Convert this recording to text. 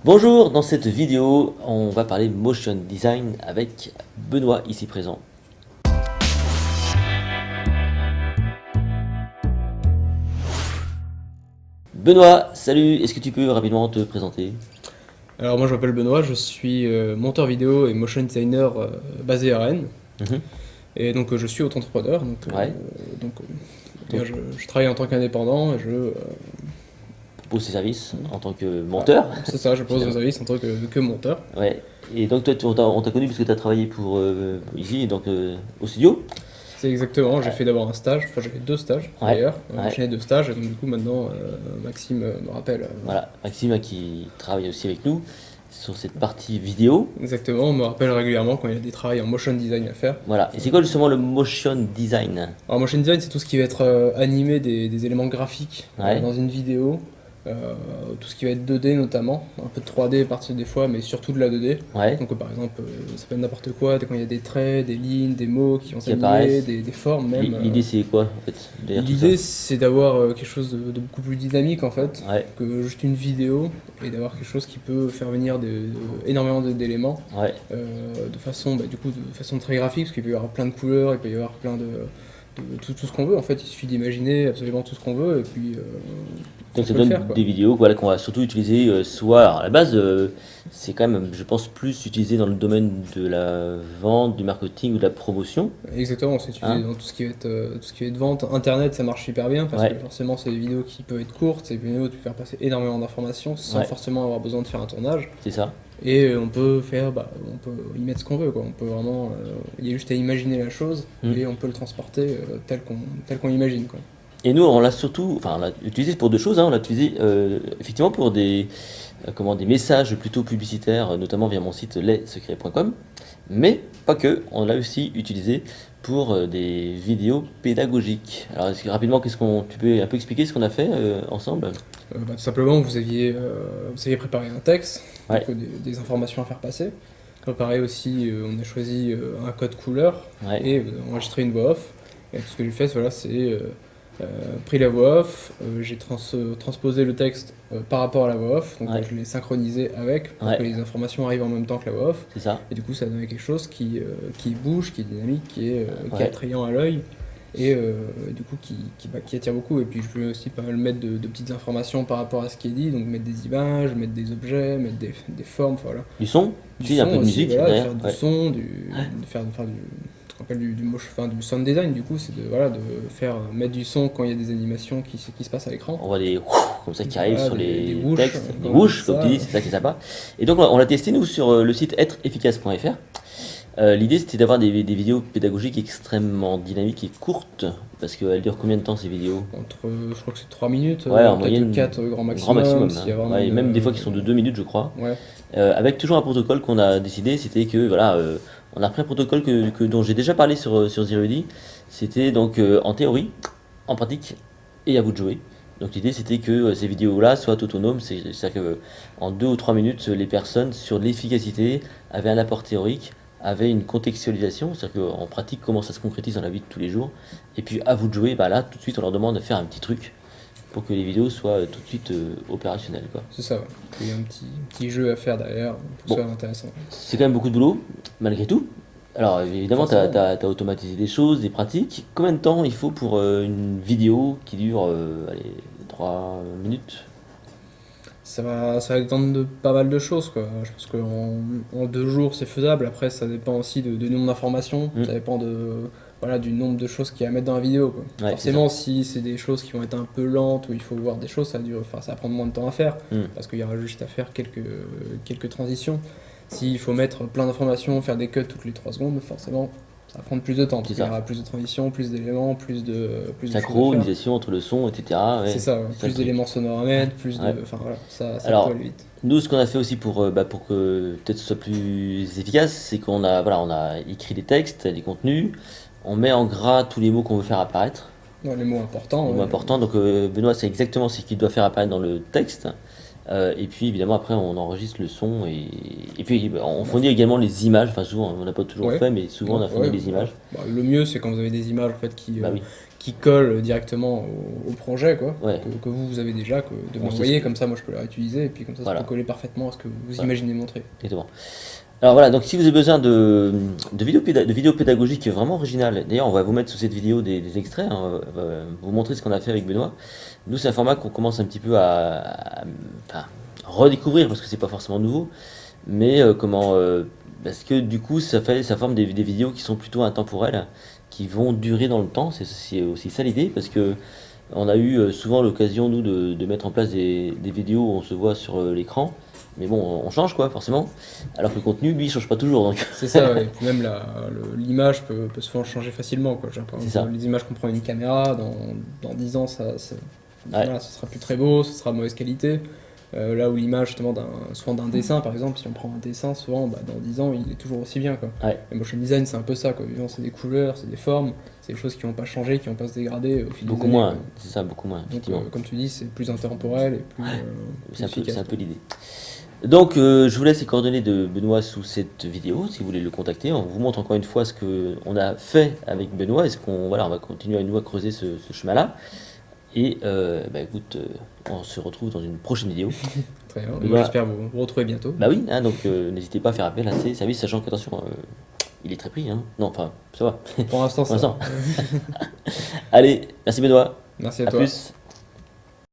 Bonjour, dans cette vidéo, on va parler motion design avec Benoît ici présent. Benoît, salut, est-ce que tu peux rapidement te présenter? Alors moi je m'appelle Benoît, je suis monteur vidéo et motion designer basé à Rennes. Mhm. Et donc je suis auto-entrepreneur. Ouais. Je travaille en tant qu'indépendant et Propose tes services en tant que monteur. c'est ça, je pose mes services en tant que monteur. Ouais. Et donc toi, on t'a connu parce que tu as travaillé pour ici, donc au studio. C'est exactement, j'ai fait d'abord un stage, enfin j'ai fait 2 stages Ouais, d'ailleurs, ouais. enchaîné 2 stages et donc du coup maintenant Maxime me rappelle. Voilà, Maxime qui travaille aussi avec nous sur cette partie vidéo. Exactement, on me rappelle régulièrement quand il y a des travaux en motion design à faire. Voilà. Et c'est quoi justement le motion design? Alors motion design c'est tout ce qui va être animé des éléments graphiques Ouais. dans une vidéo, tout ce qui va être 2D notamment, un peu de 3D partie des fois mais surtout de la 2D. Ouais. Donc par exemple ça peut être n'importe quoi, quand il y a des traits, des lignes, des mots qui vont Qui s'animer, apparaissent. des formes même. L'idée c'est quoi en fait derrière tout L'idée ça? c'est d'avoir quelque chose de beaucoup plus dynamique en fait Ouais. que juste une vidéo et d'avoir quelque chose qui peut faire venir énormément d'éléments Ouais. de façon de façon très graphique parce qu'il peut y avoir plein de couleurs, il peut y avoir plein de tout ce qu'on veut en fait, il suffit d'imaginer absolument tout ce qu'on veut et puis Donc ça peut le donne faire, quoi. des vidéos voilà, qu'on va surtout utiliser soit alors, à la base c'est quand même je pense plus utilisé dans le domaine de la vente, du marketing ou de la promotion. Exactement, c'est utilisé Hein. dans tout ce qui va être vente. Internet, ça marche super bien parce Ouais. que forcément, c'est des vidéos qui peuvent être courtes, c'est des vidéos où tu peux faire passer énormément d'informations sans Ouais. forcément avoir besoin de faire un tournage. C'est ça. Et on peut y mettre ce qu'on veut, quoi. On peut vraiment, il y a juste à imaginer la chose et on peut le transporter tel qu'on imagine, quoi. Et nous on l'a surtout enfin on l'a utilisé pour deux choses hein. On l'a utilisé effectivement pour des des messages plutôt publicitaires notamment via mon site lessecrets.com, mais pas que, on l'a aussi utilisé pour des vidéos pédagogiques. Alors rapidement tu peux un peu expliquer ce qu'on a fait ensemble? Tout simplement, vous aviez préparé un texte, Ouais. donc, des informations à faire passer. Pareil aussi, on a choisi un code couleur Ouais. et enregistré une voix off. Et tout ce que j'ai fait, voilà, c'est pris la voix off, j'ai transposé le texte par rapport à la voix off, donc Ouais. je l'ai synchronisé avec pour Ouais. que les informations arrivent en même temps que la voix off. C'est ça. Et du coup, ça donne quelque chose qui bouge, qui est dynamique, qui est Ouais. attrayant à l'œil et du coup qui attire beaucoup. Et puis je voulais aussi pas mal mettre de petites informations par rapport à ce qui est dit, donc mettre des images, mettre des objets, mettre des formes, voilà. Du son Du si, un son peu de aussi, musique voilà, de derrière. faire du Ouais. son, de faire du ce qu'on appelle du sound design, du coup, c'est de faire mettre du son quand il y a des animations qui se passent à l'écran. On voit des comme ça qui arrivent Voilà, sur des les whoosh, textes, des comme whoosh comme ça. tu dis, c'est ça qui est sympa. Et donc on l'a testé nous sur le site êtreefficace.fr. L'idée c'était d'avoir des vidéos pédagogiques extrêmement dynamiques et courtes, parce qu'elles durent combien de temps ces vidéos? Je crois que c'est 3 minutes, Ouais, en peut-être moyenne, 4 grand maximum. Grand maximum. s'il y a Hein. vraiment Ouais, et une, même des fois qui sont de 2 minutes je crois. Ouais. Avec toujours un protocole qu'on a décidé, c'était que voilà, on a repris un protocole dont j'ai déjà parlé sur Zerody. C'était donc en théorie, en pratique et à vous de jouer. Donc l'idée c'était que ces vidéos-là soient autonomes, c'est-à-dire que en 2 ou 3 minutes, les personnes sur l'efficacité avaient un apport théorique, avaient une contextualisation, c'est-à-dire qu'en pratique comment ça se concrétise dans la vie de tous les jours. Et puis à vous de jouer, bah là tout de suite on leur demande de faire un petit truc pour que les vidéos soient tout de suite opérationnelles, quoi. C'est ça, ouais. Il y a un petit jeu à faire derrière pour Bon. que ce soit intéressant. C'est quand même beaucoup de boulot, malgré tout. Alors évidemment, tu Forcément. as automatisé des choses, des pratiques. Combien de temps il faut pour une vidéo qui dure 3 minutes? Ça va dépendre de pas mal de choses, quoi. Je pense qu'en 2 jours c'est faisable. Après, ça dépend aussi du nombre d'informations, ça dépend du nombre de choses qu'il y a à mettre dans la vidéo, quoi. Ouais, Forcément, si c'est des choses qui vont être un peu lentes ou il faut voir des choses, ça va prendre moins de temps à faire parce qu'il y aura juste à faire quelques transitions. S'il faut mettre plein d'informations, faire des cuts toutes les 3 secondes, forcément, ça va prendre plus de temps. Parce C'est qu'il y ça. aura plus de transitions, plus d'éléments, plus de choses à faire. Synchronisation entre le son, etc. Ouais. C'est ça, ouais. Ça, Plus le d'éléments sonores à mettre, plus Ouais. de. Enfin voilà, ça Alors, peut aller vite. Nous, ce qu'on a fait aussi pour que peut-être ce soit plus efficace, c'est qu'on a, voilà, on a écrit des textes, des contenus, on met en gras tous les mots qu'on veut faire apparaître. Ouais, les mots importants. Le mot ouais. important, donc Benoît, c'est exactement ce qu'il doit faire apparaître dans le texte. Et puis évidemment après on enregistre le son et puis on fournit également les images, enfin souvent on n'a pas toujours Ouais. fait mais souvent on a fourni les images. Bah, le mieux, c'est quand vous avez des images en fait Bah oui, qui collent directement au projet, quoi, ouais, que vous avez déjà, que de on sait m'envoyer, ce que- comme ça moi je peux les réutiliser, et puis comme ça voilà, peut coller parfaitement à ce que vous voilà, imaginez montrer. exactement. Alors voilà, donc si vous avez besoin de vidéos pédagogiques vraiment originales, d'ailleurs on va vous mettre sous cette vidéo des extraits, hein, vous montrer ce qu'on a fait avec Benoît. Nous c'est un format qu'on commence un petit peu enfin, redécouvrir parce que c'est pas forcément nouveau, mais parce que du coup ça forme des vidéos qui sont plutôt intemporelles, qui vont durer dans le temps, c'est aussi ça l'idée, parce que on a eu souvent l'occasion nous de mettre en place des vidéos où on se voit sur l'écran, mais bon on change quoi forcément, alors que le contenu lui il change pas toujours donc C'est ça, ouais. Et puis même l'image peut souvent changer facilement, quoi. Genre, par c'est exemple, ça. les images qu'on prend à une caméra, dans 10 ans, Ouais, voilà, ce sera plus très beau, ce sera de mauvaise qualité. Là où l'image, justement, souvent d'un dessin, par exemple, si on prend un dessin, souvent, bah, dans 10 ans, il est toujours aussi bien, quoi. ouais, Et motion design, c'est un peu ça, quoi. Évidemment, c'est des couleurs, c'est des formes, c'est des choses qui vont pas changer, qui vont pas se dégrader au fil des beaucoup années, moins, quoi. c'est ça, beaucoup moins Donc, effectivement. comme tu dis, c'est plus intemporel et plus C'est efficace. un peu l'idée. Donc, je vous laisse les coordonnées de Benoît sous cette vidéo, si vous voulez le contacter. On vous montre encore une fois ce qu'on a fait avec Benoît, et voilà, on va continuer à creuser ce chemin-là. Et bah, écoute, on se retrouve dans une prochaine vidéo. Très bien. Benoît, Moi, j'espère vous retrouver bientôt. bah oui, hein, donc n'hésitez pas à faire appel à ces services, sachant que, attention, il est très pris, hein. Non, enfin, ça va, Pour l'instant, pour ça. l'instant. Allez, merci Benoît, Merci à à toi. plus.